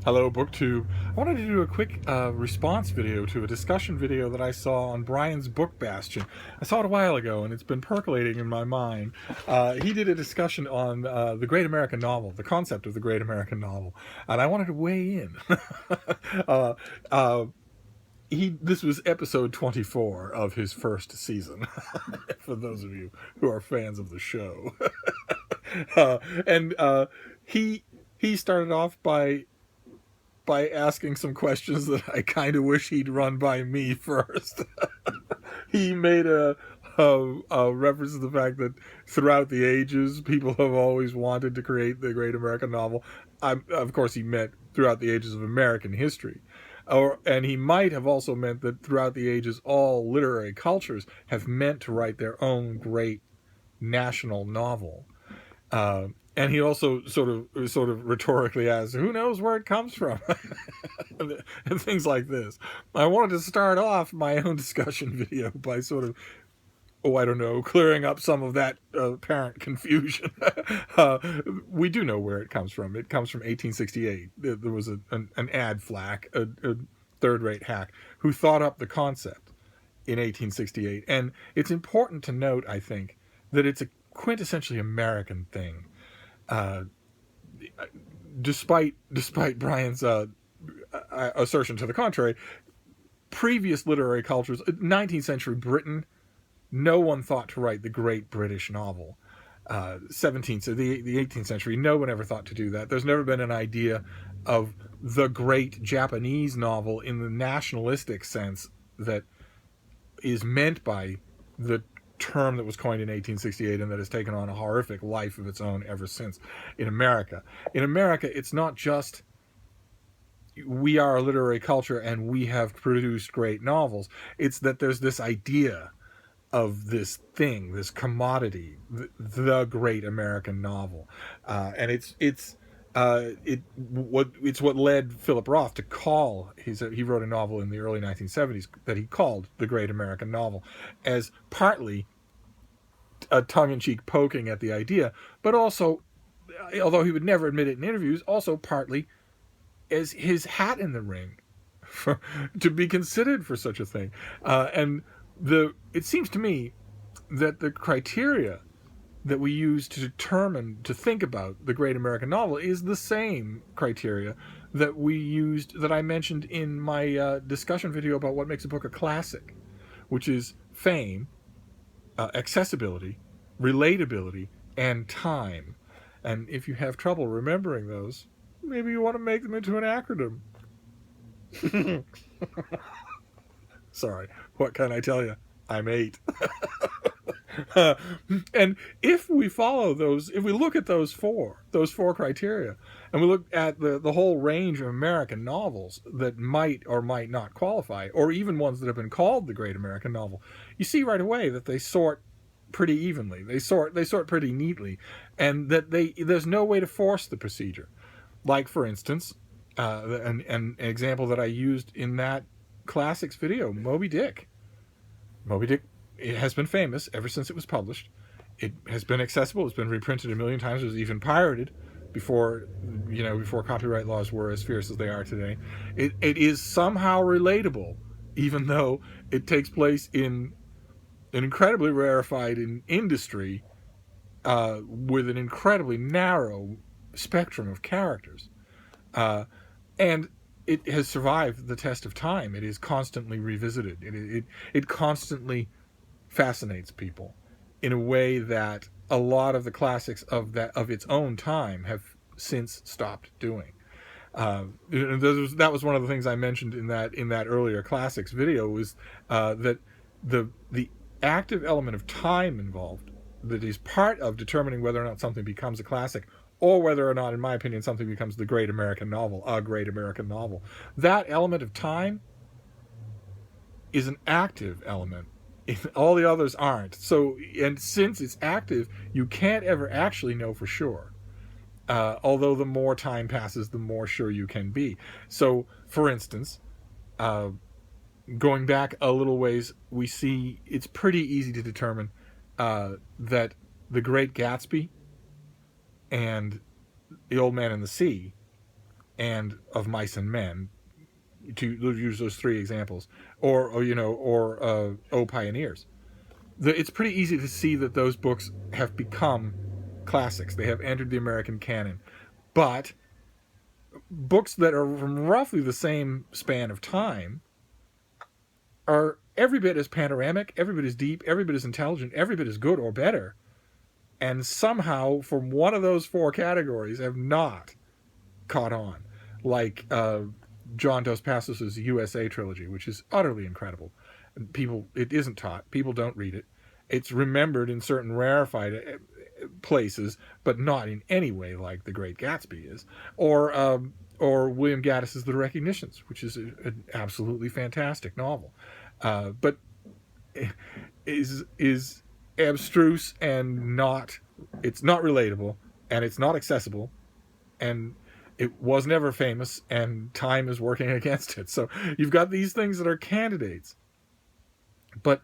Hello, BookTube. I wanted to do a quick response video to a discussion video that I saw on Brian's book Bastion. I saw it a while ago, and it's been percolating in my mind. He did a discussion on the Great American Novel, the concept of the Great American Novel, and I wanted to weigh in. uh, uh, this was episode 24 of his first season, for those of you who are fans of the show. And he started off by asking some questions that I kind of wish he'd run by me first. He made a reference to the fact that throughout the ages, people have always wanted to create the great American novel. Of course, he meant throughout the ages of American history. And he might have also meant that throughout the ages, all literary cultures have meant to write their own great national novel. And he also sort of rhetorically asked, who knows where it comes from? and things like this. I wanted to start off my own discussion video by clearing up some of that apparent confusion. We do know where it comes from. It comes from 1868. There was an ad flack, a third-rate hack, who thought up the concept in 1868. And it's important to note, I think, that it's a quintessentially American thing. Despite Brian's assertion to the contrary, previous literary cultures, 19th century Britain, no one thought to write the great British novel. 17th, the 18th century, no one ever thought to do that. There's never been an idea of the great Japanese novel in the nationalistic sense that is meant by the term that was coined in 1868 and that has taken on a horrific life of its own ever since in America. In America, it's not just we are a literary culture and we have produced great novels. It's that there's this idea of this thing, this commodity, the great American novel, and it's what led Philip Roth to call he wrote a novel in the early 1970s that he called the Great American Novel, as partly a tongue-in-cheek poking at the idea, but also, although he would never admit it in interviews, also partly as his hat in the ring to be considered for such a thing. And it seems to me that the criteria that we use to think about the great American novel is the same criteria that I mentioned in my discussion video about what makes a book a classic, which is fame, accessibility, relatability, and time. And if you have trouble remembering those, maybe you want to make them into an acronym. Sorry, what can I tell you? I'm 8. And if we follow those, if we look at those four criteria, and we look at the whole range of American novels that might or might not qualify, or even ones that have been called the Great American Novel, you see right away that they sort pretty evenly. They sort pretty neatly, and that there's no way to force the procedure. Like, for instance, an example that I used in that classics video, Moby Dick. Moby Dick, it has been famous ever since it was published. It has been accessible. It's been reprinted a million times. It was even pirated before copyright laws were as fierce as they are today. It is somehow relatable, even though it takes place in an incredibly rarefied industry with an incredibly narrow spectrum of characters. And it has survived the test of time. It is constantly revisited. It constantly fascinates people in a way that a lot of the classics of its own time have since stopped doing. That was one of the things I mentioned in that earlier classics video, was that the active element of time involved that is part of determining whether or not something becomes a classic, or whether or not, in my opinion, something becomes the great American novel, a great American novel. That element of time is an active element. All the others aren't. So, and since it's active, you can't ever actually know for sure. Although the more time passes, the more sure you can be. So, for instance, going back a little ways, we see it's pretty easy to determine that The Great Gatsby and The Old Man and the Sea and Of Mice and Men, to use those three examples, or Oh Pioneers. It's pretty easy to see that those books have become classics. They have entered the American canon. But books that are from roughly the same span of time are every bit as panoramic, every bit as deep, every bit as intelligent, every bit as good or better, and somehow from one of those four categories have not caught on, like John Dos Passos's USA trilogy, which is utterly incredible. It isn't taught. People don't read it. It's remembered in certain rarefied places, but not in any way like The Great Gatsby is, or William Gaddis's The Recognitions, which is an absolutely fantastic novel, but is abstruse and it's not relatable, and it's not accessible, and it was never famous, and time is working against it. So you've got these things that are candidates, but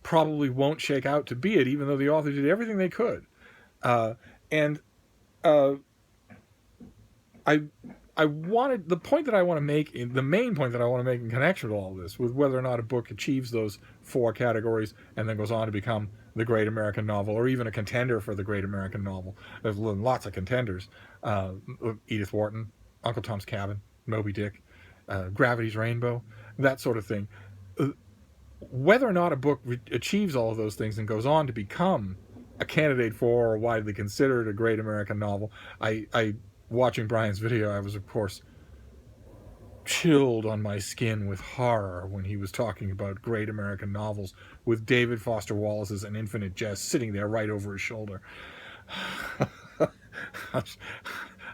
probably won't shake out to be it, even though the author did everything they could. And I wanted, the point that I want to make, the main point that I want to make in connection with all of this, with whether or not a book achieves those four categories and then goes on to become the great American novel, or even a contender for the great American novel. There's lots of contenders. Edith Wharton, Uncle Tom's Cabin, Moby Dick, Gravity's Rainbow, that sort of thing. Whether or not a book achieves all of those things and goes on to become a candidate for, or widely considered, a great American novel, I watching Brian's video, I was, of course, chilled on my skin with horror when he was talking about great American novels with David Foster Wallace's An Infinite Jest sitting there right over his shoulder.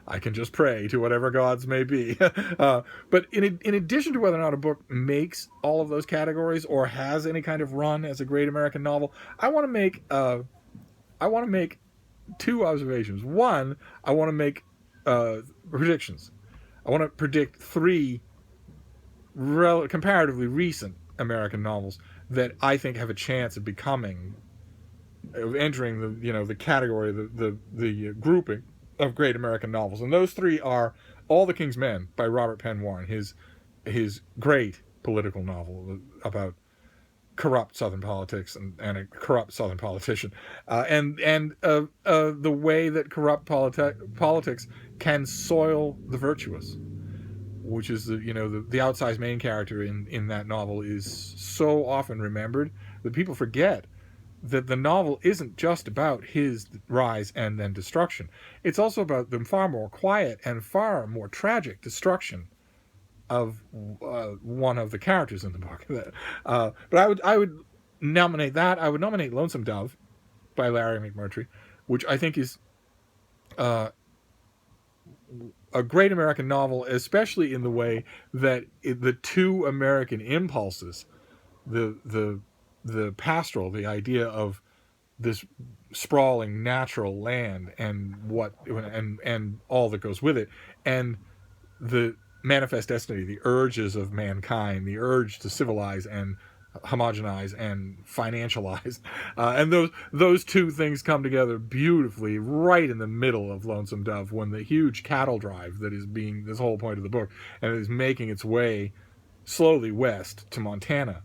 I can just pray to whatever gods may be. But in addition to whether or not a book makes all of those categories or has any kind of run as a great American novel, I want to make two observations. One, I want to make predictions. I want to predict three comparatively recent American novels that I think have a chance of entering the category, the grouping of great American novels. And those three are All the King's Men by Robert Penn Warren, his great political novel about corrupt Southern politics and a corrupt Southern politician, and the way that corrupt politics can soil the virtuous, which is the outsized main character in that novel is so often remembered that people forget that the novel isn't just about his rise and then destruction. It's also about the far more quiet and far more tragic destruction of one of the characters in the book. But I would nominate that. I would nominate Lonesome Dove by Larry Mcmurtry, which I think is a great American novel, especially in the way that the two American impulses, the pastoral, the idea of this sprawling natural land and all that goes with it, and the manifest destiny, the urges of mankind, the urge to civilize and homogenize and financialize, and those two things come together beautifully right in the middle of Lonesome Dove, when the huge cattle drive that is being this whole point of the book, and it is making its way slowly west to Montana.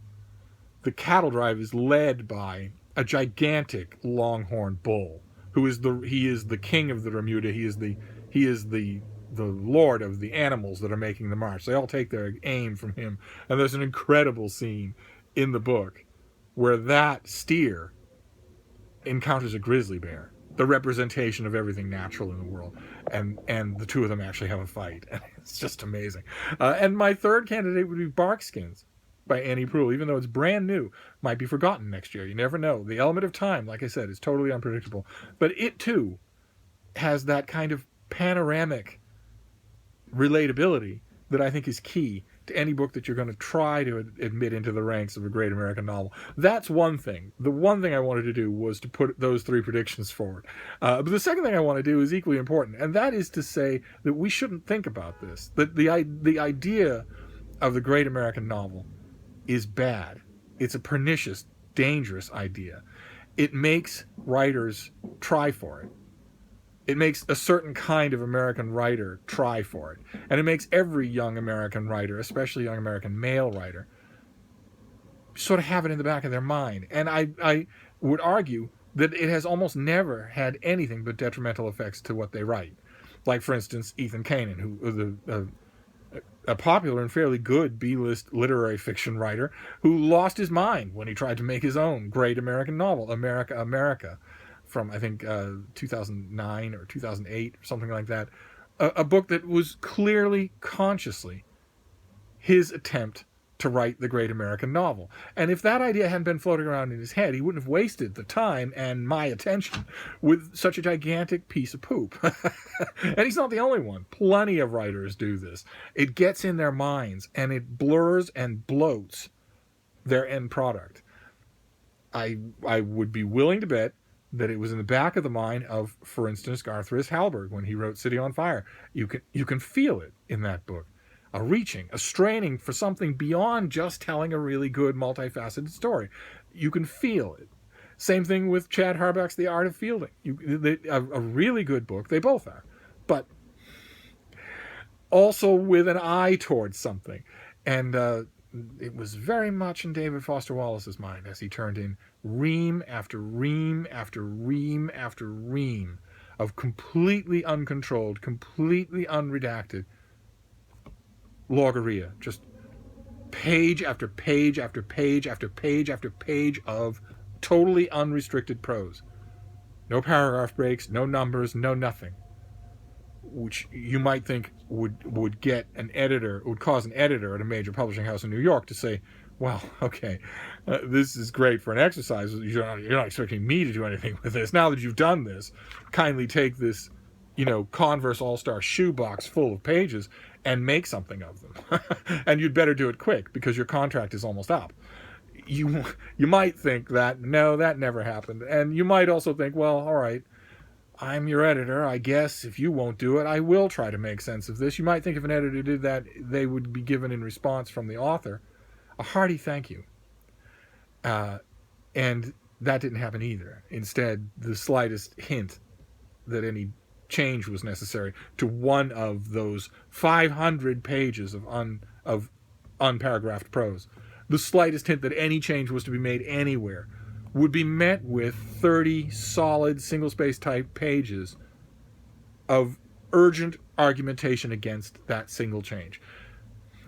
The cattle drive is led by a gigantic longhorn bull who is the king of the remuda. He is the lord of the animals that are making the march. They all take their aim from him, and there's an incredible scene in the book where that steer encounters a grizzly bear, the representation of everything natural in the world, and the two of them actually have a fight, and it's just amazing. And my third candidate would be Barkskins by Annie Proulx, even though it's brand new, might be forgotten next year. You never know. The element of time, like I said, is totally unpredictable, but it too has that kind of panoramic relatability that I think is key to any book that you're going to try to admit into the ranks of a great American novel. That's one thing. The one thing I wanted to do was to put those three predictions forward. But the second thing I want to do is equally important, and that is to say that we shouldn't think about this. That the idea of the great American novel is bad. It's a pernicious, dangerous idea. It makes writers try for it. It makes a certain kind of American writer try for it. And it makes every young American writer, especially young American male writer, sort of have it in the back of their mind. And I would argue that it has almost never had anything but detrimental effects to what they write. Like, for instance, Ethan Kanin, who was a popular and fairly good B-list literary fiction writer who lost his mind when he tried to make his own great American novel, America, America, from, I think, 2009 or 2008 or something like that. A book that was clearly, consciously his attempt to write the great American novel. And if that idea hadn't been floating around in his head, he wouldn't have wasted the time and my attention with such a gigantic piece of poop. And he's not the only one. Plenty of writers do this. It gets in their minds and it blurs and bloats their end product. I would be willing to bet that it was in the back of the mind of, for instance, Garth Riss Halberg when he wrote City on Fire. You can feel it in that book. A reaching, a straining for something beyond just telling a really good, multifaceted story. You can feel it. Same thing with Chad Harbach's The Art of Fielding. A really good book, they both are, but also with an eye towards something. And it was very much in David Foster Wallace's mind as he turned in ream after ream after ream after ream of completely uncontrolled, completely unredacted logorrhea, just page after page after page after page after page of totally unrestricted prose. No paragraph breaks, no numbers, no nothing. Which you might think would get an editor, would cause an editor at a major publishing house in New York to say, well, okay, this is great for an exercise. You're not expecting me to do anything with this. Now that you've done this, kindly take this, Converse All-Star shoebox full of pages and make something of them. And you'd better do it quick because your contract is almost up. You might think that, no, that never happened. And you might also think, well, all right, I'm your editor. I guess if you won't do it, I will try to make sense of this. You might think if an editor did that, they would be given in response from the author a hearty thank you. And that didn't happen either. Instead, the slightest hint that any change was necessary to one of those 500 pages of unparagraphed prose, the slightest hint that any change was to be made anywhere, would be met with 30 solid single-space type pages of urgent argumentation against that single change,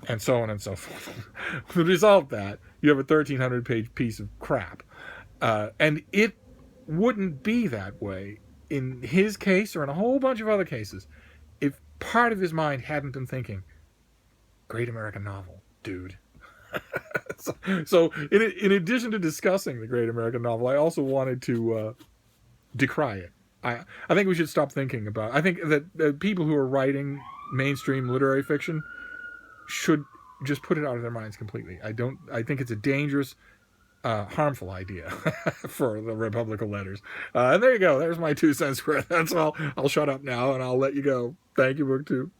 and so on and so forth. The result of that, you have a 1,300-page piece of crap. And it wouldn't be that way in his case or in a whole bunch of other cases if part of his mind hadn't been thinking, great American novel, dude. So in addition to discussing the great American novel, I also wanted to decry it. I think we should stop thinking about it. I think that people who are writing mainstream literary fiction should just put it out of their minds completely. I think it's a dangerous, harmful idea for the Republican letters. And there you go. There's my 2 cents worth. That's all. I'll shut up now and I'll let you go. Thank you, BookTube.